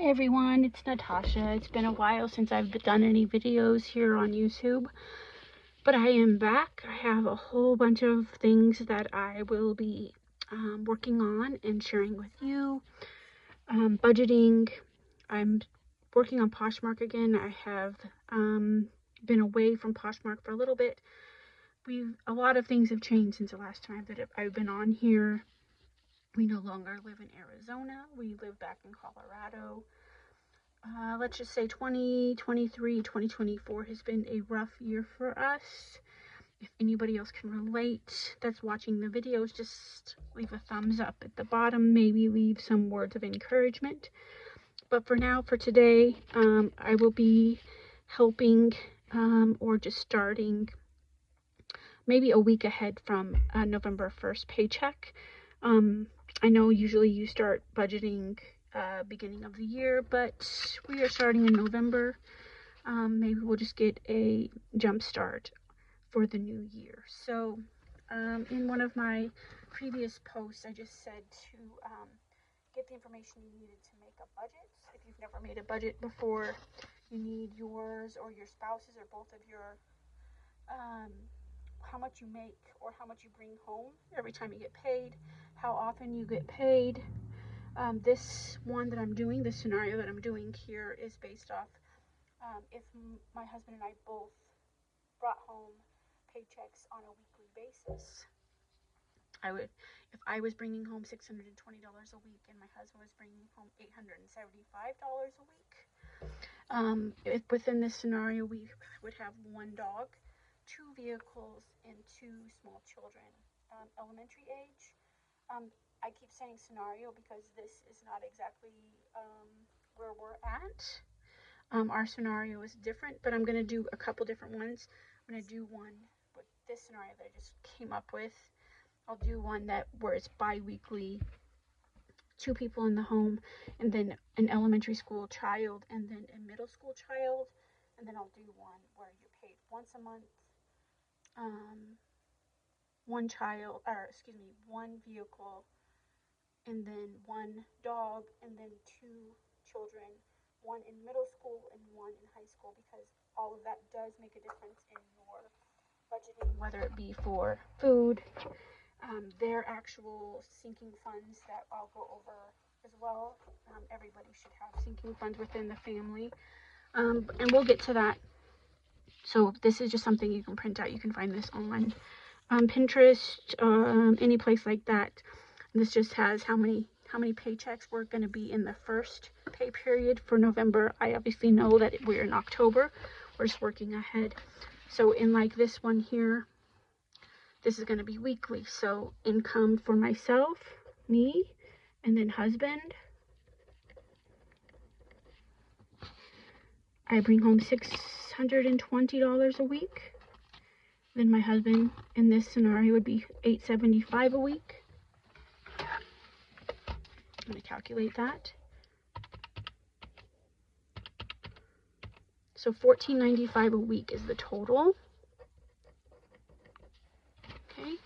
Hi everyone, it's Natasha. It's been a while since I've done any videos here on YouTube, but I am back. I have a whole bunch of things that I will be working on and sharing with you. Budgeting. I'm working on Poshmark again. I have been away from Poshmark for a little bit. A lot of things have changed since the last time that I've been on here. We no longer live in Arizona. We live back in Colorado. Let's just say 2023, 2024 has been a rough year for us. If anybody else can relate that's watching the videos, just leave a thumbs up at the bottom. Maybe leave some words of encouragement. But for now, for today, I will be helping or just starting maybe a week ahead from November 1st paycheck. I know usually you start budgeting beginning of the year, but we are starting in November. Maybe we'll just get a jump start for the new year. So in one of my previous posts, I just said to get the information you needed to make a budget. If you've never made a budget before, you need yours or your spouse's or both of your how much you make or how much you bring home every time you get paid, how often you get paid. This one that I'm doing, this scenario that I'm doing here is based off if my husband and I both brought home paychecks on a weekly basis. If I was bringing home $620 a week and my husband was bringing home $875 a week. If within this scenario we would have one dog, 2 vehicles, and 2 small children, elementary age. I keep saying scenario because this is not exactly where we're at. Our scenario is different, but I'm going to do a couple different ones. I'm going to do one with this scenario that I just came up with. I'll do one where it's bi-weekly, 2 people in the home, and then an elementary school child, and then a middle school child, and then I'll do one where you're paid once a month, one vehicle, and then 1 dog, and then 2 children, 1 in middle school and 1 in high school, because all of that does make a difference in your budgeting, whether it be for food, their actual sinking funds that I'll go over as well. Everybody should have sinking funds within the family, and we'll get to that. So this is just something you can print out. You can find this on Pinterest, any place like that. This just has how many paychecks we're going to be in the first pay period for November. I obviously know that we're in October. We're just working ahead. So in like this one here, this is going to be weekly. So income for myself, me, and then husband. I bring home $620 a week. Then my husband in this scenario would be $875 a week. I'm going to calculate that. So $14.95 a week is the total. Okay.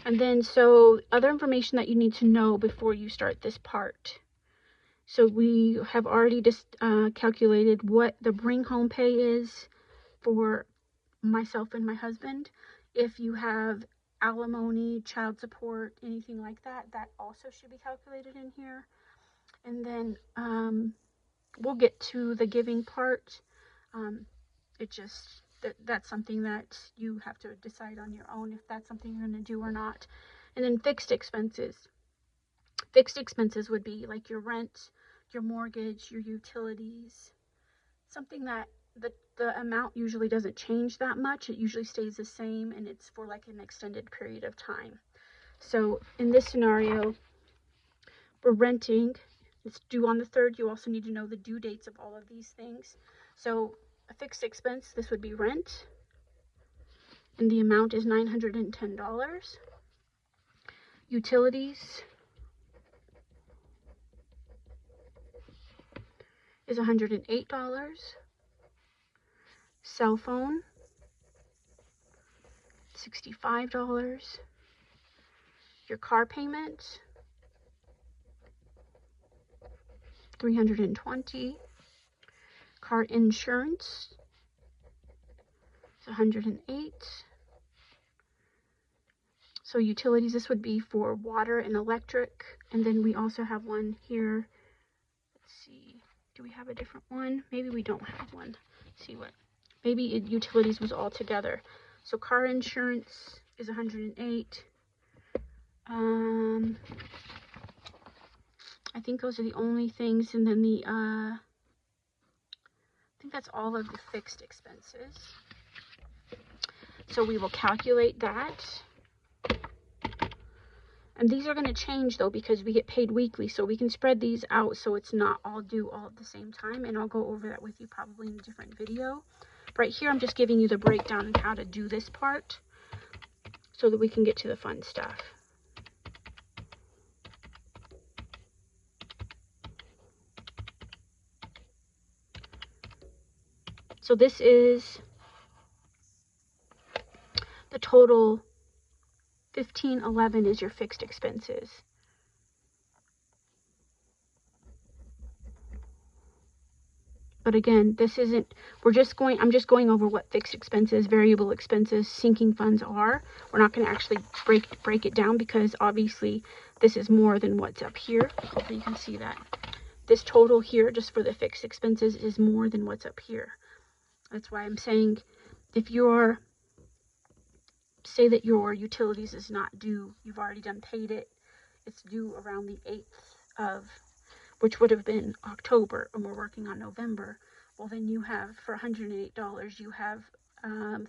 And then so other information that you need to know before you start this part. So we have already just calculated what the bring home pay is for myself and my husband. If you have alimony, child support, anything like that, that also should be calculated in here. And then we'll get to the giving part. That's something that you have to decide on your own if that's something you're going to do or not. And then fixed expenses. Fixed expenses would be like your rent, your mortgage, your utilities, something that the amount usually doesn't change that much. It usually stays the same, and it's for like an extended period of time. So in this scenario, we're renting. It's due on the 3rd. You also need to know the due dates of all of these things. So a fixed expense, this would be rent, and the amount is $910. Utilities is $108. Cell phone, $65. Your car payment, $320. Car insurance is $108. So utilities, this would be for water and electric. And then we also have one here. Let's see, do we have a different one? Maybe we don't have one. Let's see what, maybe utilities was all together. So car insurance is $108. I think those are the only things. And then I think that's all of the fixed expenses. So we will calculate that. And these are going to change though, because we get paid weekly, so we can spread these out so it's not all due all at the same time. And I'll go over that with you probably in a different video. Right here, I'm just giving you the breakdown on how to do this part so that we can get to the fun stuff. So this is the total. $1,511 is your fixed expenses. But again, this isn't, I'm just going over what fixed expenses, variable expenses, sinking funds are. We're not going to actually break it down because obviously this is more than what's up here. Hopefully you can see that. This total here, just for the fixed expenses, is more than what's up here. That's why I'm saying if you're, say that your utilities is not due, you've already paid it, it's due around the 8th of, which would have been October, and we're working on November. Well, then you have, for $108, you have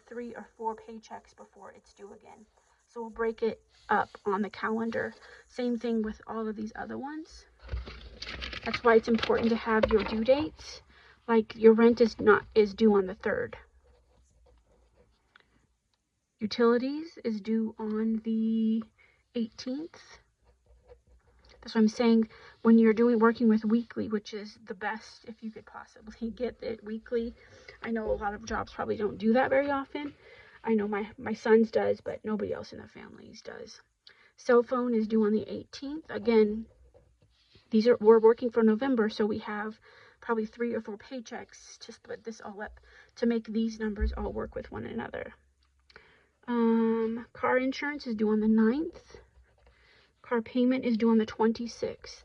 3 or 4 paychecks before it's due again. So we'll break it up on the calendar. Same thing with all of these other ones. That's why it's important to have your due dates. Like your rent is due on the 3rd. Utilities is due on the 18th. That's what I'm saying. When you're working with weekly, which is the best if you could possibly get it weekly. I know a lot of jobs probably don't do that very often. I know my son's does, but nobody else in the families does. Cell phone is due on the 18th. Again, we're working for November, so we have probably 3 or 4 paychecks to split this all up to make these numbers all work with one another. Car insurance is due on the 9th. Car payment is due on the 26th.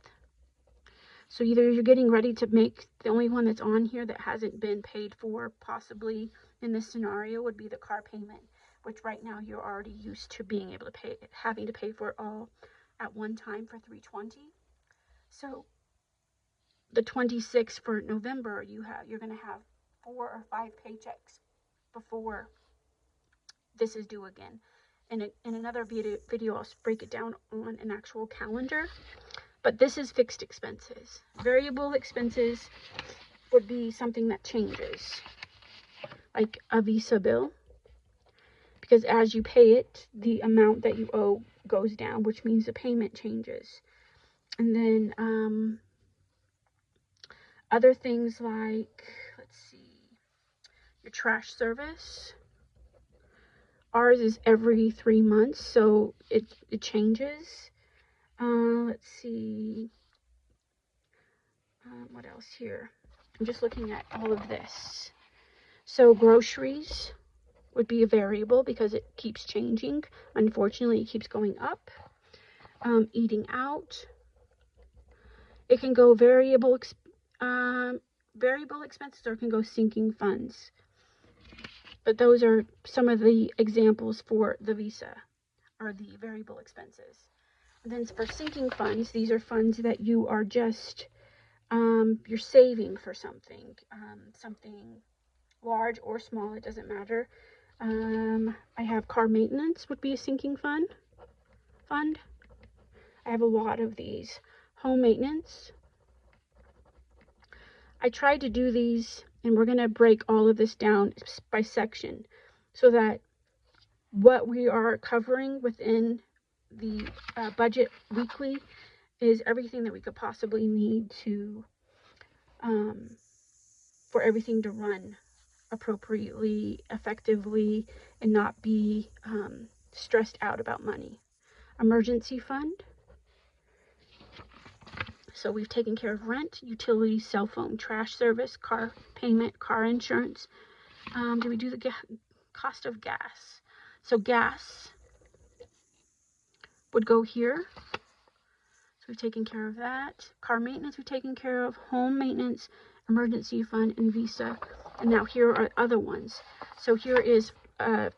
So either you're getting ready to make, the only one that's on here that hasn't been paid for possibly in this scenario would be the car payment, which right now you're already used to being able to pay, having to pay for it all at one time for $320. So the 26th for November, you're going to have 4 or 5 paychecks before this is due again. And in another video, I'll break it down on an actual calendar. But this is fixed expenses. Variable expenses would be something that changes, like a Visa bill. Because as you pay it, the amount that you owe goes down, which means the payment changes. And then other things like, let's see, your trash service. Ours is every 3 months, so it changes. Let's see. What else here? I'm just looking at all of this. So groceries would be a variable because it keeps changing. Unfortunately, it keeps going up. Eating out. It can go variable expenses, or it can go sinking funds. But those are some of the examples for the Visa, or the variable expenses. And then for sinking funds, these are funds that you are just, you're saving for something, something large or small, it doesn't matter. I have car maintenance would be a sinking fund. I have a lot of these. Home maintenance. I tried to do these, and we're going to break all of this down by section so that what we are covering within the budget weekly is everything that we could possibly need to for everything to run appropriately, effectively, and not be stressed out about money. Emergency fund, So we've taken care of rent, utilities, cell phone, trash service, car payment, car insurance. Do we do the cost of gas? So gas would go here. So we've taken care of that. Car maintenance we've taken care of. Home maintenance, emergency fund, and Visa. And now here are other ones. So here is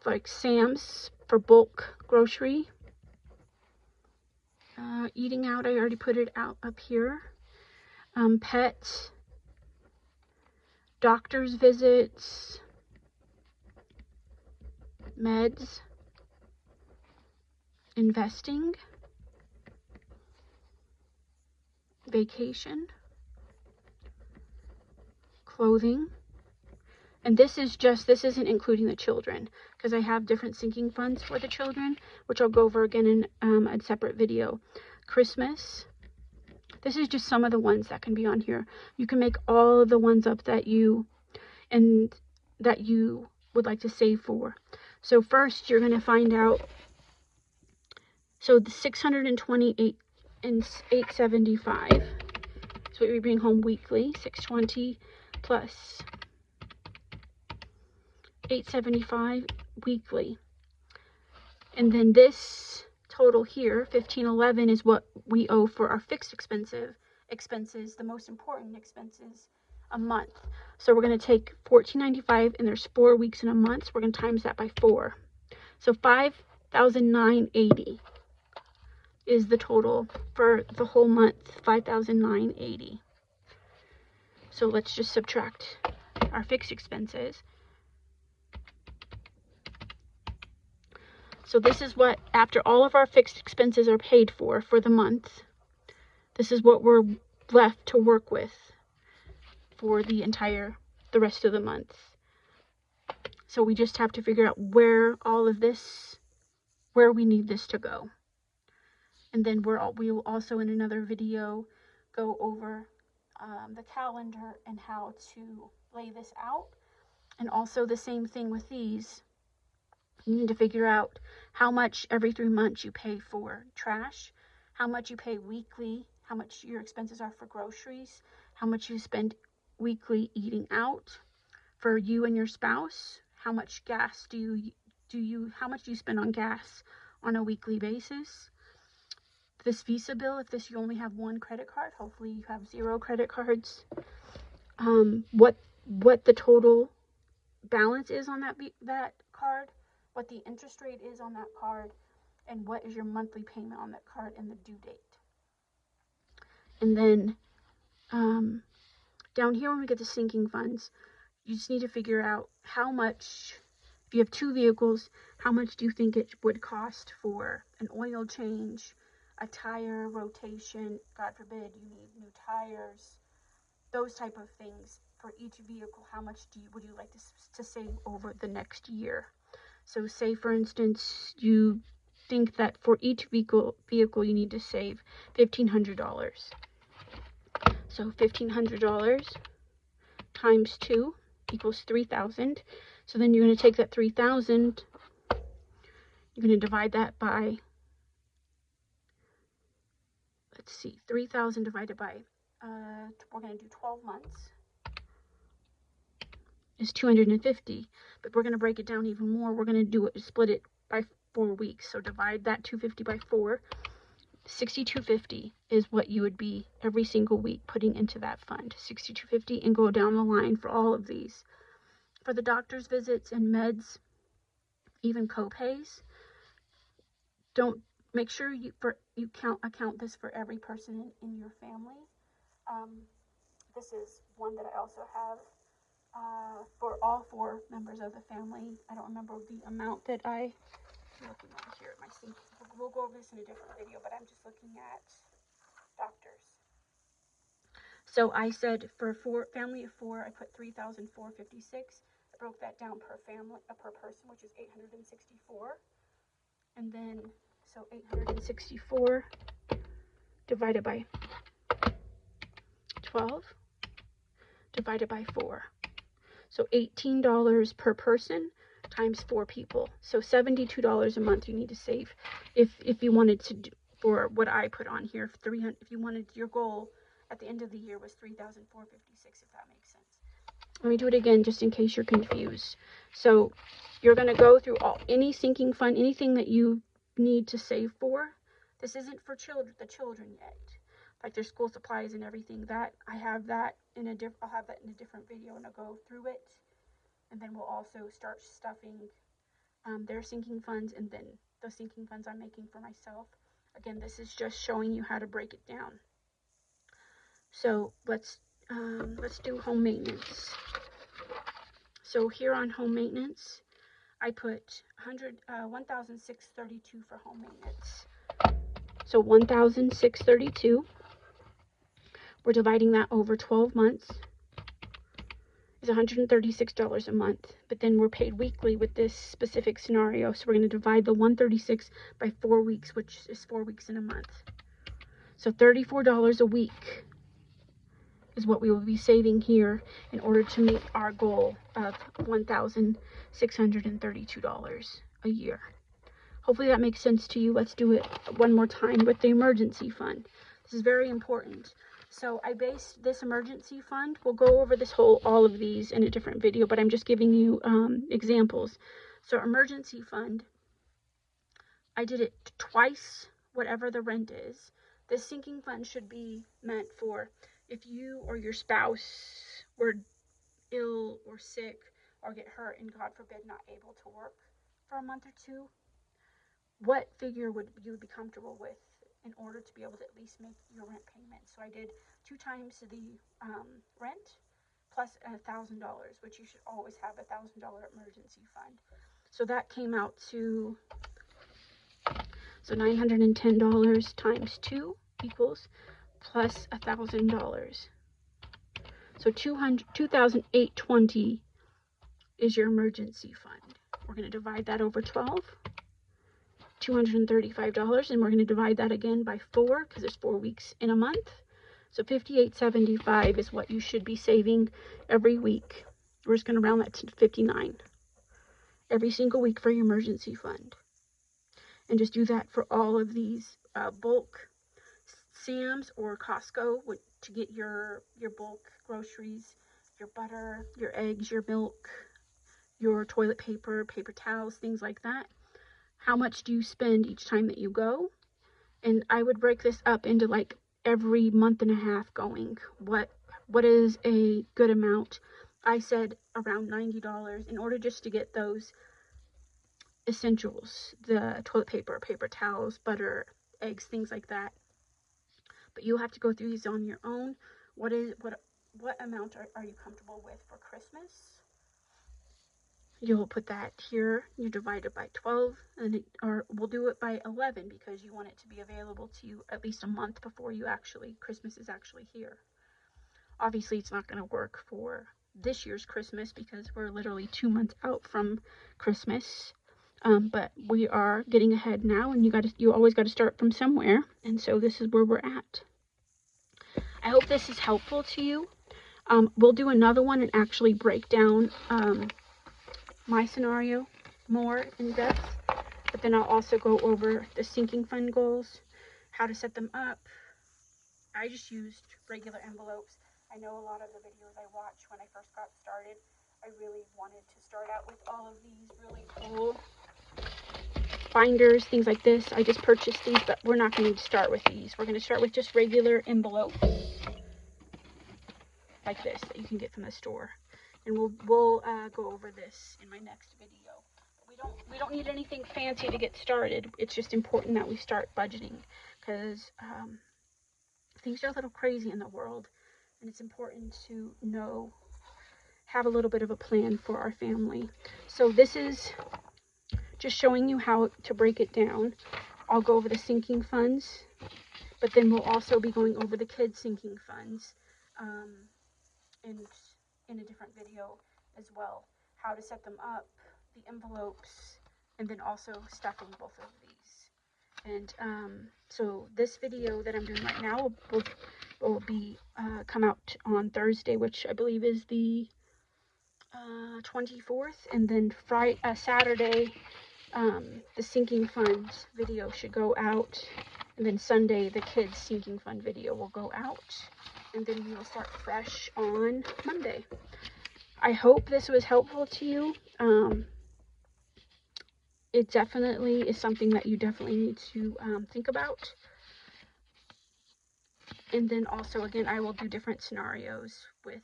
like Sam's for bulk grocery. Eating out, I already put it out up here. Pets, doctor's visits, meds, investing, vacation, clothing. And this isn't including the children, because I have different sinking funds for the children, which I'll go over again in a separate video. Christmas. This is just some of the ones that can be on here. You can make all of the ones up that you would like to save for. So first you're going to find out, so the 628 and 875 is what we bring home weekly. 620 plus 875 weekly. And then this total here, 1511, is what we owe for our fixed expenses, the most important expenses, a month. So we're going to take $14.95, and there's 4 weeks in a month, so we're going to times that by 4. So $5,980 is the total for the whole month, $5,980. So let's just subtract our fixed expenses. So this is what, after all of our fixed expenses are paid for the month, this is what we're left to work with for the rest of the month. So we just have to figure out where we need this to go. And then we will also in another video go over the calendar and how to lay this out. And also the same thing with these. You need to figure out how much every 3 months you pay for trash, how much you pay weekly, how much your expenses are for groceries, how much you spend weekly eating out for you and your spouse, how much gas how much do you spend on gas on a weekly basis. This Visa bill, if you only have one credit card, hopefully you have 0 credit cards. What the total balance is on that card, what the interest rate is on that card, and what is your monthly payment on that card and the due date. And then down here when we get to sinking funds, you just need to figure out how much, if you have 2 vehicles, how much do you think it would cost for an oil change, a tire rotation, God forbid you need new tires, those type of things for each vehicle. How much would you like to save over the next year? So say, for instance, you think that for each vehicle you need to save $1,500. So $1,500 times 2 equals 3,000. So then you're going to take that 3,000, you're going to divide that by, let's see, 3,000 divided by, we're going to do 12 months, is 250, but we're going to break it down even more. We're going to split it by 4 weeks. So divide that 250 by 4. 6,250 is what you would be every single week putting into that fund. 6,250, and go down the line for all of these. For the doctor's visits and meds, even co-pays, make sure you account this for every person in your family. This is one that I also have for all 4 members of the family. I don't remember the amount that I'm looking at here at my sink. We'll go over this in a different video, but I'm just looking at doctors. So I said for family of 4, I put $3,456. I broke that down per person, which is 864. And then, so 864 divided by 12 divided by 4. So $18 per person times 4 people. So $72 a month you need to save if you wanted to do, for what I put on here, 300. If you wanted your goal at the end of the year was $3,456, if that makes sense. Let me do it again just in case you're confused. So you're going to go through any sinking fund, anything that you need to save for. This isn't for the children yet, like their school supplies and everything. That I have that in I'll have that in a different video, and I'll go through it, and then we'll also start stuffing their sinking funds, and then the sinking funds I'm making for myself. Again, this is just showing you how to break it down. So let's do home maintenance. So here on home maintenance, I put $1,632 for home maintenance. So $1,632. We're dividing that over 12 months. Is $136 a month. But then we're paid weekly with this specific scenario. So we're going to divide the $136 by 4 weeks, which is 4 weeks in a month. So $34 a week is what we will be saving here in order to meet our goal of $1,632 a year. Hopefully that makes sense to you. Let's do it one more time with the emergency fund. This is very important. So I based this emergency fund. We'll go over all of these in a different video, but I'm just giving you examples. So emergency fund, I did it twice, whatever the rent is. This sinking fund should be meant for if you or your spouse were ill or sick or get hurt and God forbid not able to work for a month or two. What figure would you be comfortable with in order to be able to at least make your rent payment? So I did 2 times the rent plus $1,000, which you should always have a $1,000 emergency fund. So that came out to $910 times 2 equals plus $1,000. So $2,820 is your emergency fund. We're going to divide that over 12. $235, and we're going to divide that again by 4 because there's 4 weeks in a month. So $58.75 is what you should be saving every week. We're just going to round that to 59 every single week for your emergency fund. And just do that for all of these bulk Sam's or Costco to get your bulk groceries, your butter, your eggs, your milk, your toilet paper, paper towels, things like that. How much do you spend each time that you go? And I would break this up into like every month and a half going. What is a good amount? I said around $90 in order just to get those essentials, the toilet paper, paper towels, butter, eggs, things like that. But you'll have to go through these on your own. What amount are you comfortable with for Christmas? You'll put that here. You divide it by 12, or we'll do it by 11 because you want it to be available to you at least a month before Christmas is actually here. Obviously, it's not going to work for this year's Christmas because we're literally 2 months out from Christmas. But we are getting ahead now, and you always got to start from somewhere, and so this is where we're at. I hope this is helpful to you. We'll do another one and actually break down my scenario more in depth, but then I'll also go over the sinking fund goals, how to set them up. I just used regular envelopes. I know a lot of the videos I watched when I first got started, I really wanted to start out with all of these really cool binders, things like this. I just purchased these, but we're not going to start with these. We're going to start with just regular envelopes like this that you can get from the store. And we'll go over this in my next video. We don't need anything fancy to get started. It's just important that we start budgeting because things are a little crazy in the world, and it's important to have a little bit of a plan for our family. So this is just showing you how to break it down. I'll go over the sinking funds, but then we'll also be going over the kids' sinking funds in a different video as well. How to set them up, the envelopes, and then also stuffing both of these. And so this video that I'm doing right now will be come out on Thursday, which I believe is the 24th, and then Saturday the sinking funds video should go out, and then Sunday the kids sinking fund video will go out. and then we will start fresh on Monday. I hope this was helpful to you. It definitely is something that you definitely need to think about. And then also, again, I will do different scenarios with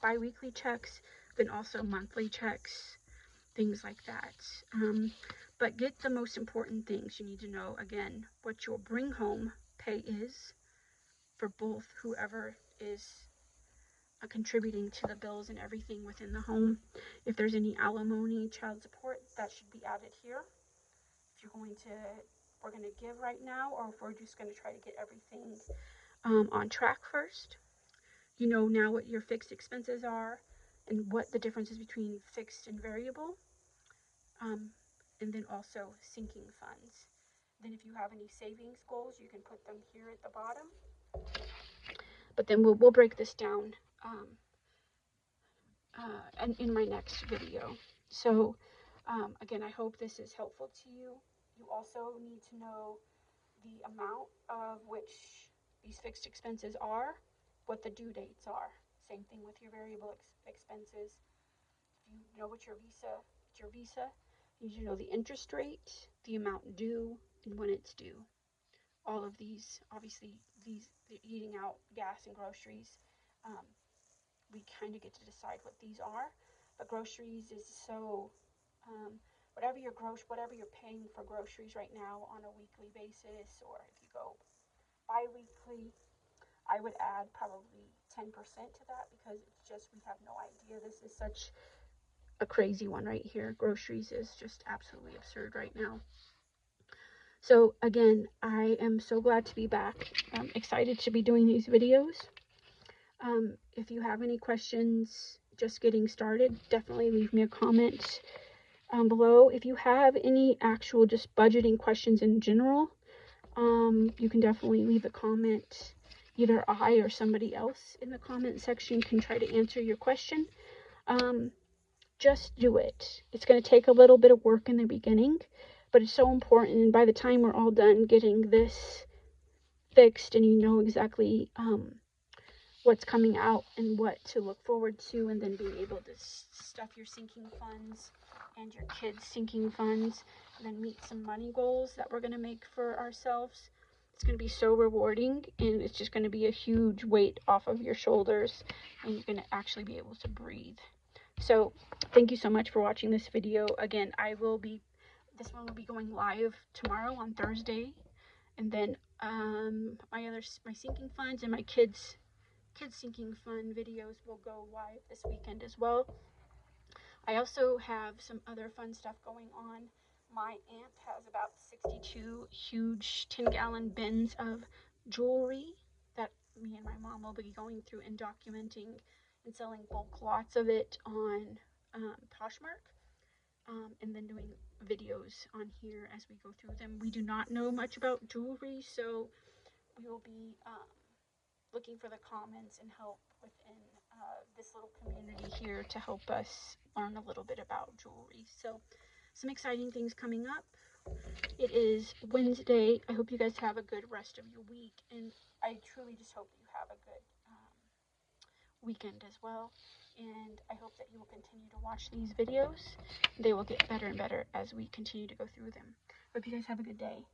bi-weekly checks, then also monthly checks, things like that. But get the most important things. You need to know, again, what your bring home pay is for both whoever is contributing to the bills and everything within the home. If there's any alimony, child support, that should be added here. If you're going to, we're going to give right now, or if we're just going to try to get everything on track first. You know now what your fixed expenses are and what the difference is between fixed and variable. And then also sinking funds. Then if you have any savings goals, you can put them here at the bottom. But then we'll break this down in my next video. So again, I hope this is helpful to you. You also need to know the amount of which these fixed expenses are, what the due dates are. Same thing with your variable expenses. If you know what your visa, you need to know the interest rate, the amount due, and when it's due. All of these, obviously, eating out, gas and groceries, we kind of get to decide what these are. But groceries is so, whatever you're paying for groceries right now on a weekly basis, or if you go bi-weekly, I would add probably 10% to that, because it's just, we have no idea. This is such a crazy one right here. Groceries is just absolutely absurd right now. So again, I am so glad to be back. I'm excited to be doing these videos. If you have any questions just getting started, definitely leave me a comment below. If you have any actual just budgeting questions in general, you can definitely leave a comment. Either I or somebody else in the comment section can try to answer your question. Just do it. It's going to take a little bit of work in the beginning, but it's so important. And by the time we're all done getting this fixed and you know exactly what's coming out and what to look forward to, and then being able to stuff your sinking funds and your kids' sinking funds, and then meet some money goals that we're going to make for ourselves. It's going to be so rewarding, and it's just going to be a huge weight off of your shoulders, and you're going to actually be able to breathe. So thank you so much for watching this video. Again, this one will be going live tomorrow on Thursday, and then my sinking funds and my kids sinking fund videos will go live this weekend as well. I also have some other fun stuff going on. My aunt has about 62 huge 10-gallon bins of jewelry that me and my mom will be going through and documenting and selling bulk lots of it on Poshmark, and then doing videos on here as we go through them. We do not know much about jewelry, so we will be looking for the comments and help within this little community here to help us learn a little bit about jewelry. So some exciting things coming up. It is Wednesday. I hope you guys have a good rest of your week, and I truly just hope you have a good weekend as well. And I hope that you will continue to watch these videos. They will get better and better as we continue to go through them. Hope you guys have a good day.